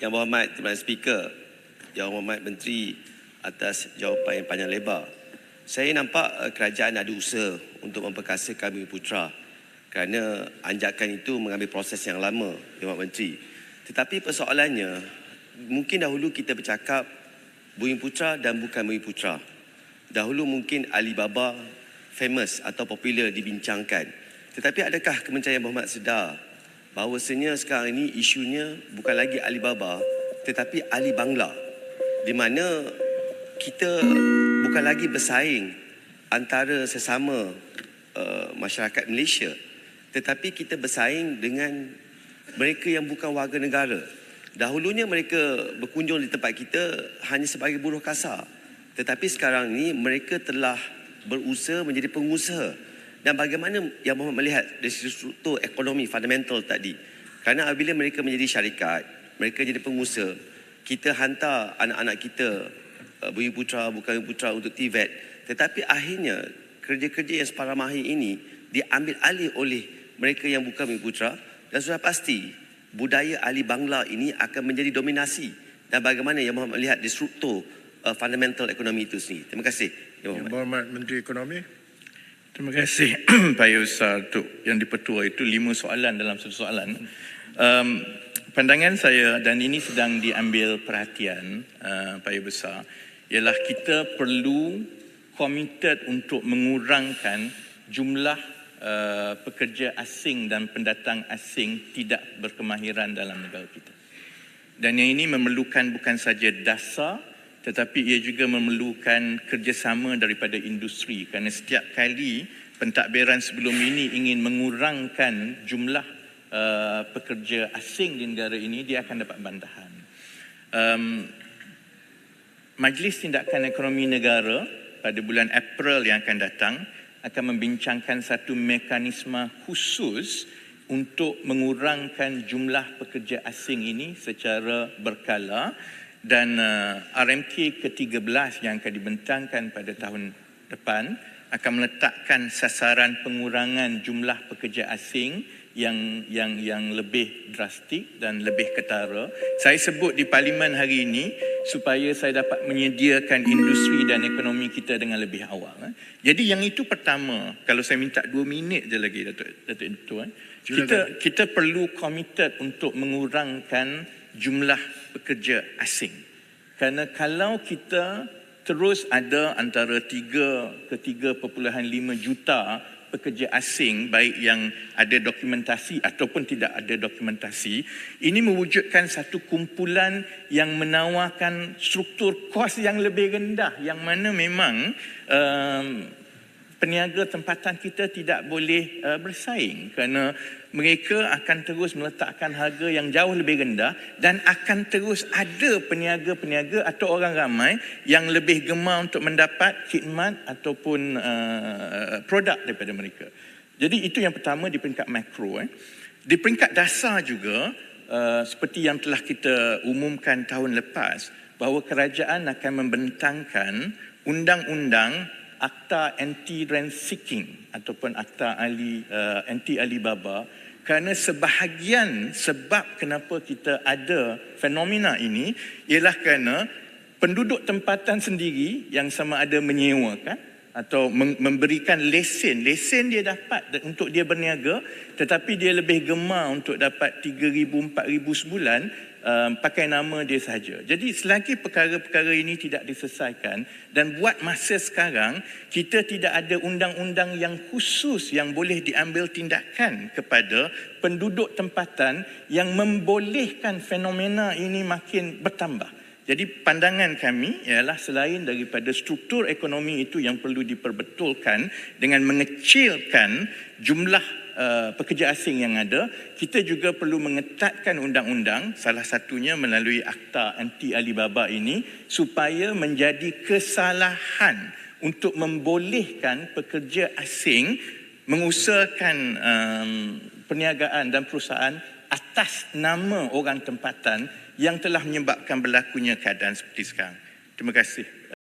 Yang Berhormat Timbalan Speaker, Yang Berhormat Menteri atas jawapan yang panjang lebar. Saya nampak kerajaan ada usaha untuk memperkasakan Bumiputera kerana anjakan itu mengambil proses yang lama, Yang Berhormat Menteri. Tetapi persoalannya, mungkin dahulu kita bercakap Bumiputera dan bukan Bumiputera. Dahulu mungkin Alibaba famous atau popular dibincangkan. Tetapi adakah Kementerian Yang Berhormat sedar bahawasanya sekarang ini isunya bukan lagi Alibaba tetapi Ali Bangla, di mana kita bukan lagi bersaing antara sesama masyarakat Malaysia, tetapi kita bersaing dengan mereka yang bukan warga negara. Dahulunya mereka berkunjung di tempat kita hanya sebagai buruh kasar, tetapi sekarang ini mereka telah berusaha menjadi pengusaha. Dan bagaimana Yang Berhormat melihat dari struktur ekonomi fundamental tadi? Kerana apabila mereka menjadi syarikat, mereka jadi pengusaha, kita hantar anak-anak kita Bumiputera, bukan Bumiputera untuk TVET, tetapi akhirnya kerja-kerja yang separah mahir ini diambil alih oleh mereka yang bukan Bumiputera, dan sudah pasti budaya Ali Bangla ini akan menjadi dominasi. Dan bagaimana Yang Berhormat melihat di struktur fundamental ekonomi itu sendiri? Terima kasih Yang Berhormat Menteri Ekonomi. Terima kasih Pak Yusar untuk yang dipertua itu 5 soalan dalam satu soalan. Pandangan saya, dan ini sedang diambil perhatian Pak Besar, ialah kita perlu committed untuk mengurangkan jumlah pekerja asing dan pendatang asing tidak berkemahiran dalam negara kita. Dan yang ini memerlukan bukan saja dasar, tetapi ia juga memerlukan kerjasama daripada industri, kerana setiap kali pentadbiran sebelum ini ingin mengurangkan jumlah pekerja asing di negara ini, dia akan dapat bantahan. Majlis Tindakan Ekonomi Negara pada bulan April yang akan datang akan membincangkan satu mekanisme khusus untuk mengurangkan jumlah pekerja asing ini secara berkala. Dan RMK ke-13 yang akan dibentangkan pada tahun depan akan meletakkan sasaran pengurangan jumlah pekerja asing yang lebih drastik dan lebih ketara. Saya sebut di Parlimen hari ini supaya saya dapat menyediakan industri dan ekonomi kita dengan lebih awal. Jadi yang itu pertama, kalau saya minta 2 minit je lagi Datuk kita perlu committed untuk mengurangkan jumlah pekerja asing. Kerana kalau kita terus ada antara 3 ke 3.5 juta pekerja asing, baik yang ada dokumentasi ataupun tidak ada dokumentasi, ini mewujudkan satu kumpulan yang menawarkan struktur kos yang lebih rendah, yang mana memang peniaga tempatan kita tidak boleh bersaing, kerana mereka akan terus meletakkan harga yang jauh lebih rendah, dan akan terus ada peniaga-peniaga atau orang ramai yang lebih gemar untuk mendapat khidmat ataupun produk daripada mereka. Jadi itu yang pertama di peringkat makro. Di peringkat dasar juga, seperti yang telah kita umumkan tahun lepas, bahawa kerajaan akan membentangkan undang-undang Akta Anti-Rent Seeking ataupun Akta Anti-Alibaba, kerana sebahagian sebab kenapa kita ada fenomena ini ialah kerana penduduk tempatan sendiri yang sama ada menyewakan atau memberikan lesen dia dapat untuk dia berniaga, tetapi dia lebih gemar untuk dapat 3,000, 4,000 sebulan pakai nama dia sahaja. Jadi selagi perkara-perkara ini tidak diselesaikan, dan buat masa sekarang kita tidak ada undang-undang yang khusus yang boleh diambil tindakan kepada penduduk tempatan yang membolehkan fenomena ini makin bertambah. Jadi pandangan kami ialah selain daripada struktur ekonomi itu yang perlu diperbetulkan dengan mengecilkan jumlah pekerja asing yang ada, kita juga perlu mengetatkan undang-undang, salah satunya melalui Akta Anti-Alibaba ini, supaya menjadi kesalahan untuk membolehkan pekerja asing mengusahakan perniagaan dan perusahaan atas nama orang tempatan yang telah menyebabkan berlakunya keadaan seperti sekarang. Terima kasih.